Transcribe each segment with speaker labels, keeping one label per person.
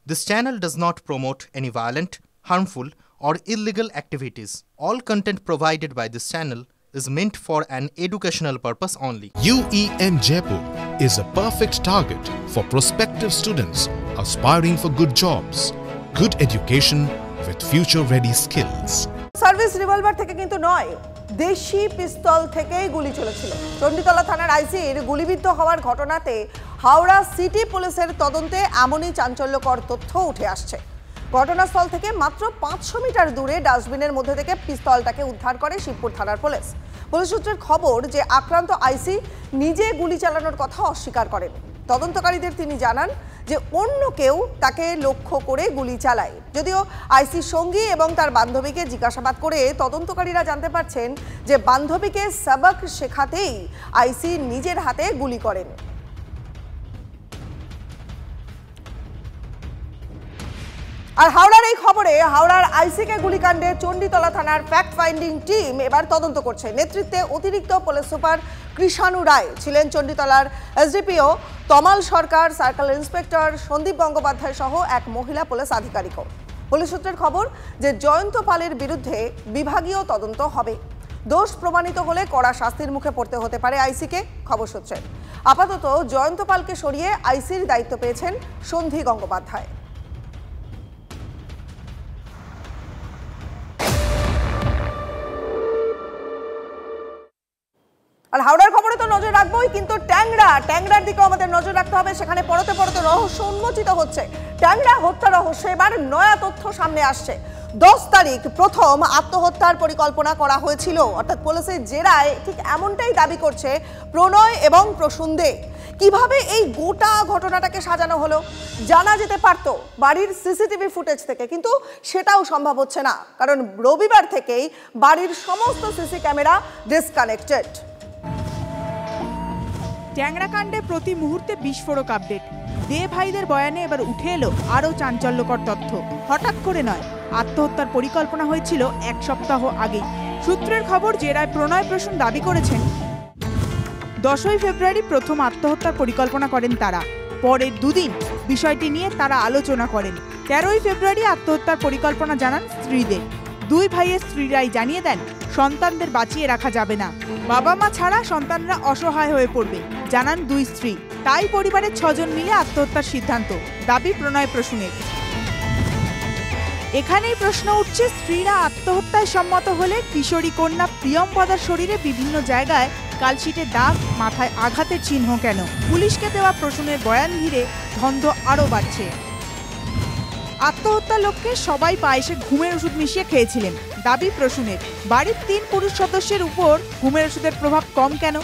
Speaker 1: This channel does not promote any violent, harmful, or illegal activities. All content provided by this channel is meant for an educational purpose only.
Speaker 2: UEM Jaipur is a perfect target for prospective students aspiring for good jobs, good education with future-ready skills.
Speaker 3: Service revolver থেকে কিন্তু নয়, দেশি পিস্তল থেকেই গুলি চলেছিল। চণ্ডীতলা থানার আইসির গুলিবিদ্ধ হওয়ার ঘটনাতে হাওড়া সিটি পুলিশের তদন্তে এমনই চাঞ্চল্যকর তথ্য উঠে আসছে। ঘটনাস্থল থেকে মাত্র 500 মিটার দূরে ডাস্টবিনের মধ্যে থেকে পিস্তলটাকে উদ্ধার করে শিবপুর থানার পুলিশ। পুলিশ সূত্রের খবর যে আক্রান্ত আইসি নিজে গুলি চালানোর কথা অস্বীকার করেন। তদন্তকারীদের তিনি জানান যে অন্য কেউ তাকে লক্ষ্য করে গুলি চালায়। যদিও আইসির সঙ্গী এবং তার বান্ধবীকে জিজ্ঞাসাবাদ করে তদন্তকারীরা জানতে পারছেন যে বান্ধবীকে সবক শেখাতেই আইসি নিজের হাতে গুলি করেন। আর হাওড়ার এই খবরে হাওড়ার আইসিকে গুলিকাণ্ডে চণ্ডীতলা থানার ফ্যাক্ট ফাইন্ডিং টিম এবার তদন্ত করছে। নেতৃত্বে অতিরিক্ত পুলিশ সুপার কৃষাণু রায় ছিলেন, চণ্ডীতলার এসডিপিও তমাল সরকার, সার্কেল ইন্সপেক্টর সন্দীপ গঙ্গোপাধ্যায় সহ এক মহিলা পুলিশ আধিকারিকও। পুলিশ সূত্রের খবর যে জয়ন্ত পালের বিরুদ্ধে বিভাগীয় তদন্ত হবে। দোষ প্রমাণিত হলে কড়া শাস্তির মুখে পড়তে হতে পারে আইসিকে। খবর সূত্রে আপাতত জয়ন্ত পালকে সরিয়ে আইসির দায়িত্ব পেয়েছেন সন্ধি গঙ্গোপাধ্যায়। আর হাওড়ার খবরে তো নজর রাখবোই, কিন্তু ট্যাংরার দিকেও আমাদের নজর রাখতে হবে। সেখানে পরতে পরতে রহস্য উন্মোচিত হচ্ছে। ট্যাংরা হত্যা রহস্যে এবার নয়া তথ্য সামনে আসছে। 10 তারিখ প্রথম আত্মহত্যার পরিকল্পনা করা হয়েছিল, অর্থাৎ পুলিশের জেরায় ঠিক এমনটাই দাবি করছে প্রণয় এবং প্রসূন। কিভাবে এই গোটা ঘটনাটাকে সাজানো হলো জানা যেতে পারত বাড়ির সিসিটিভি ফুটেজ থেকে, কিন্তু সেটাও সম্ভব হচ্ছে না, কারণ রবিবার থেকেই বাড়ির সমস্ত সিসি ক্যামেরা ডিসকানেক্টেড।
Speaker 4: ট্যাংরা কাণ্ডে প্রতি মুহূর্তে বিস্ফোরক আপডেট। দে ভাইদের বয়ানে এবার উঠে এলো আরও চাঞ্চল্যকর তথ্য। হঠাৎ করে নয়, আত্মহত্যার পরিকল্পনা হয়েছিল 1 সপ্তাহ আগেই। সূত্রের খবর, জেরায় প্রণয় প্রসূন দাবি করেছেন 10ই ফেব্রুয়ারি প্রথম আত্মহত্যার পরিকল্পনা করেন তারা। পরের দুদিন বিষয়টি নিয়ে তারা আলোচনা করেন। 13ই ফেব্রুয়ারি আত্মহত্যার পরিকল্পনা জানান স্ত্রীদের। 2 ভাইয়ের স্ত্রীরাই জানিয়ে দেন সন্তানদের বাঁচিয়ে রাখা যাবে না, বাবা মা ছাড়া সন্তানরা অসহায় হয়ে পড়বে, জানান 2 স্ত্রী। তাই পরিবারের 6 জন মিলে আত্মহত্যার সিদ্ধান্ত, দাবি প্রণয় প্রসূনের। এখানেই প্রশ্ন উঠছে, স্ত্রীরা আত্মহত্যায় সম্মত হলে কিশোরী কন্যা প্রিয়ম্বদার শরীরে বিভিন্ন জায়গায় কালশিটে দাগ, মাথায় আঘাতের চিহ্ন কেন? পুলিশকে দেওয়া প্রসূনের বয়ান ঘিরে ধন্দ আরও বাড়ছে। আত্মহত্যার লক্ষ্যে সবাই পায়েসে ঘুমের ওষুধ মিশিয়ে খেয়েছিলেন, দাবি প্রসূনের। বাড়ির 3 পুরুষ সদস্যের উপর ঘুমের ওষুধের প্রভাব কম কেন?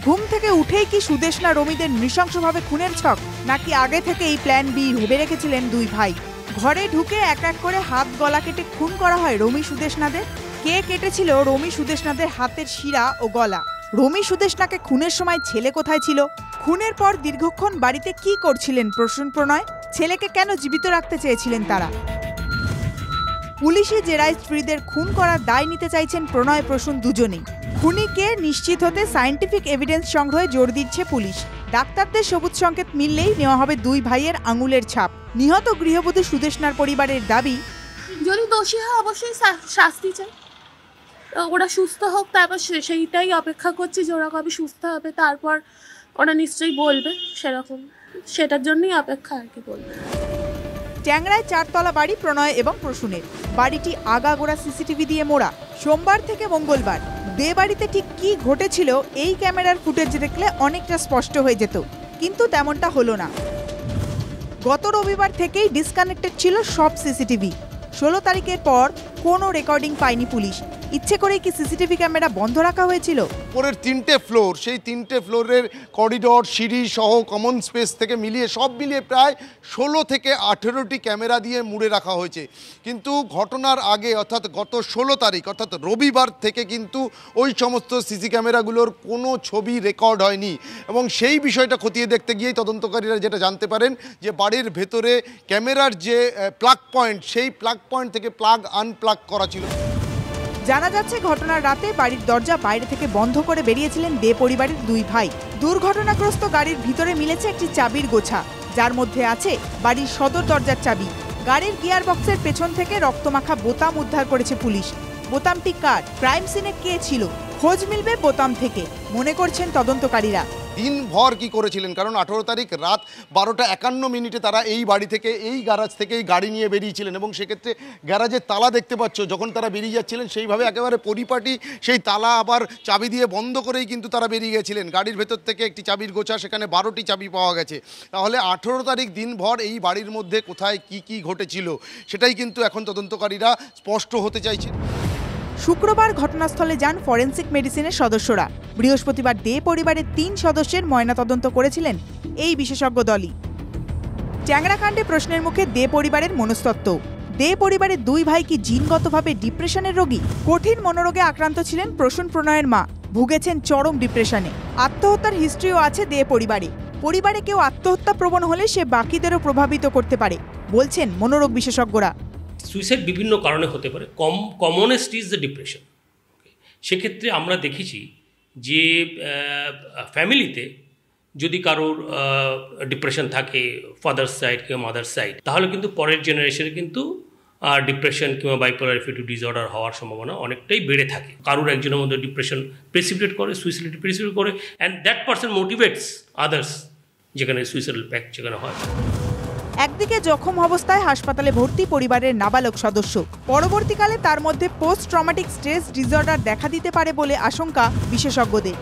Speaker 4: ঘুম থেকে উঠেই কি সুদেষ্ণা রমিদের নৃশংসভাবে খুনের ছক, নাকি আগে থেকেই প্ল্যান বি ভেবে রেখেছিলেন 2 ভাই? ঘরে ঢুকে এক এক করে হাত গলা কেটে খুন করা হয় রমি সুদেষ্ণাদের। কে কেটেছিল রমি সুদেষ্ণাদের হাতের শিরা ও গলা? রমি সুদেষ্ণাকে খুনের সময় ছেলে কোথায় ছিল? খুনের পর দীর্ঘক্ষণ বাড়িতে কি করছিলেন প্রসূন প্রণয়? ছেলেকে কেন জীবিত রাখতে চেয়েছিলেন তারা? পুলিশি জেরায় স্ত্রীদের খুন করার দায় নিতে চাইছেন প্রণয় প্রসূন দুজনেই। খুনিকে নিশ্চিত হতে সায়েন্টিফিক এভিডেন্স সংগ্রহে জোর দিচ্ছে পুলিশ। ডাক্তারদের সবুজ সংকেত মিললেই নেওয়া হবে 2 ভাইয়ের আঙুলের ছাপ। নিহত গৃহবধূ সুদেষ্ণার পরিবারের দাবি,
Speaker 5: যদি দোষী হয় অবশ্যই শাস্তি চাই, ওরা সুস্থ হোক, তারপর সেইটাই অপেক্ষা করছি যে ওরা কবে সুস্থ হবে, তারপর ওরা নিশ্চয়ই বলবে, সেটার জন্যই অপেক্ষা আর কি বলবে।
Speaker 4: ট্যাংরায় 4 তলা বাড়ি প্রণয় এবং প্রসূনের। বাড়িটি আগাগোড়া সিসিটিভি দিয়ে মোড়া। সোমবার থেকে মঙ্গলবার দে বাড়িতে ঠিক কি ঘটেছিল এই ক্যামেরার ফুটেজ দেখলে অনেকটা স্পষ্ট হয়ে যেত, কিন্তু তেমনটা হলো না। গত রবিবার থেকেই ডিসকানেক্টেড ছিল সব সিসিটিভি। 16 তারিখের পর কোনো রেকর্ডিং পায়নি পুলিশ। ইচ্ছে করে কি সিসিটিভি ক্যামেরা বন্ধ রাখা হয়েছিল?
Speaker 6: উপরের 3টে ফ্লোর, সেই 3টে ফ্লোরের করিডোর, সিঁড়ি সহ কমন স্পেস থেকে মিলিয়ে সব মিলিয়ে প্রায় 16 থেকে 18টি ক্যামেরা দিয়ে মুড়ে রাখা হয়েছে। কিন্তু ঘটনার আগে অর্থাৎ গত 16 তারিখ অর্থাৎ রবিবার থেকে কিন্তু ওই সমস্ত সিসি ক্যামেরাগুলোর কোনো ছবি রেকর্ড হয়নি, এবং সেই বিষয়টা খতিয়ে দেখতে গিয়েই তদন্তকারীরা যেটা জানতে পারেন যে বাড়ির ভেতরে ক্যামেরার যে প্লাগ পয়েন্ট, সেই প্লাগ পয়েন্ট থেকে প্লাগ আনপ্লাগ করা ছিল।
Speaker 4: জানা যাচ্ছে ঘটনার রাতে বাড়ির দরজা বাইরে থেকে বন্ধ করে বেরিয়েছিলেন দে পরিবারের 2 ভাই। দুর্ঘটনাগ্রস্ত গাড়ির ভিতরে মিলেছে একটি চাবির গোছা। যার মধ্যে আছে বাড়ির সদর দরজার চাবি। গাড়ির গিয়ার বক্সের পেছন থেকে রক্তমাখা বোতাম উদ্ধার করেছে পুলিশ। বোতামটি কার, ক্রাইম সিনে কে ছিল, খোঁজ মিলবে বোতাম থেকে, মনে করছেন তদন্তকারীরা।
Speaker 6: দিনভর কি করেছিলেন, কারণ 18 তারিখ রাত 12:51 তারা এই বাড়ি থেকে, এই গ্যারাজ থেকেই গাড়ি নিয়ে বেরিয়েছিলেন এবং সেক্ষেত্রে গ্যারাজের তালা দেখতে পাচ্ছ, যখন তারা বেরিয়ে যাচ্ছিলেন সেইভাবে একেবারে পরিপাটি সেই তালা আবার চাবি দিয়ে বন্ধ করেই কিন্তু তারা বেরিয়ে গেছিলেন। গাড়ির ভেতর থেকে একটি চাবির গোছা, সেখানে 12টি চাবি পাওয়া গেছে। তাহলে 18 তারিখ দিনভর এই বাড়ির মধ্যে কোথায় কি কি ঘটেছিল সেটাই কিন্তু এখন তদন্তকারীরা স্পষ্ট হতে চাইছেন।
Speaker 4: শুক্রবার ঘটনাস্থলে যান ফরেন্সিক মেডিসিনের সদস্যরা। বৃহস্পতিবার দে পরিবারের 3 সদস্যের ময়নাতদন্ত করেছিলেন এই বিশেষজ্ঞ দলই। ট্যাংরাকাণ্ডে প্রশ্নের মুখে দে পরিবারের মনস্তত্ত্ব। দে পরিবারের 2 ভাই কি জিনগতভাবে ডিপ্রেশনের রোগী? কঠিন মনোরোগে আক্রান্ত ছিলেন প্রসূন প্রণয়ের মা, ভুগেছেন চরম ডিপ্রেশনে। আত্মহত্যার হিস্ট্রিও আছে দে পরিবারে। পরিবারে কেউ আত্মহত্যা প্রবণ হলে সে বাকিদেরও প্রভাবিত করতে পারে বলছেন মনোরোগ বিশেষজ্ঞরা।
Speaker 7: সুইসাইড বিভিন্ন কারণে হতে পারে, কমনেস্ট ইজ দ্য ডিপ্রেশন। সেক্ষেত্রে আমরা দেখেছি যে ফ্যামিলিতে যদি কারোর ডিপ্রেশন থাকে, ফাদার সাইড কিংবা মাদার সাইড, তাহলে কিন্তু পরের জেনারেশনে কিন্তু ডিপ্রেশন কিংবা বাইপোলার অ্যাফেক্টিভ ডিসঅর্ডার হওয়ার সম্ভাবনা অনেকটাই বেড়ে থাকে। কারোর একজনের মধ্যে ডিপ্রেশন প্রেসিপিটেট করে, সুইসাইড প্রেসিপিটেট করে, and that person motivates others, যেখানে সুইসাইডাল প্যাক্ট যেখানে হয়।
Speaker 4: একদিকে জখম অবস্থায় হাসপাতালে ভর্তি পরিবারের নাবালক সদস্য, পরবর্তীকালে তার মধ্যে পোস্ট ট্রমাটিক স্ট্রেস ডিসঅর্ডার দেখা দিতে পারে বলে আশঙ্কা বিশেষজ্ঞদের।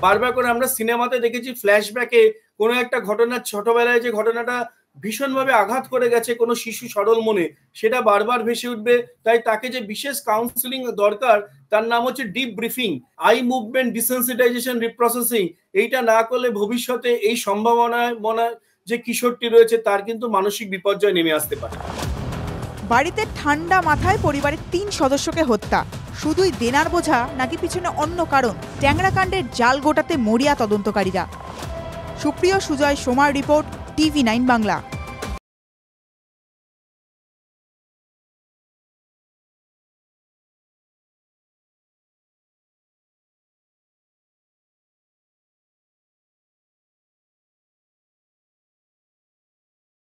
Speaker 8: বারবার করে আমরা সিনেমাতে দেখেছি ফ্ল্যাশব্যাকে কোনো একটা ঘটনা, ছোটবেলায় যে ঘটনাটা ভীষণভাবে আঘাত করে গেছে কোনো শিশু সরল মনে, সেটা বারবার ভেসে উঠবে। তাই তাকে যে বিশেষ কাউন্সিলিং দরকার, তার নাম হচ্ছে deep briefing, eye movement desensitization, reprocessing. এইটা না করলে ভবিষ্যতে এই সম্ভাবনায় যে কিশোরটি রয়েছে তার কিন্তু মানসিক বিপর্যয় নেমে আসতে পারে।
Speaker 4: বাড়িতে ঠান্ডা মাথায় পরিবারের 3 সদস্যকে হত্যা, শুধুই দেনার বোঝা নাকি পিছনে অন্য কারণ? ট্যাংরাকাণ্ডের জাল গোটাতে মরিয়া তদন্তকারীরা। সুপ্রিয় সুজয় সোমার রিপোর্ট, TV9 বাংলা।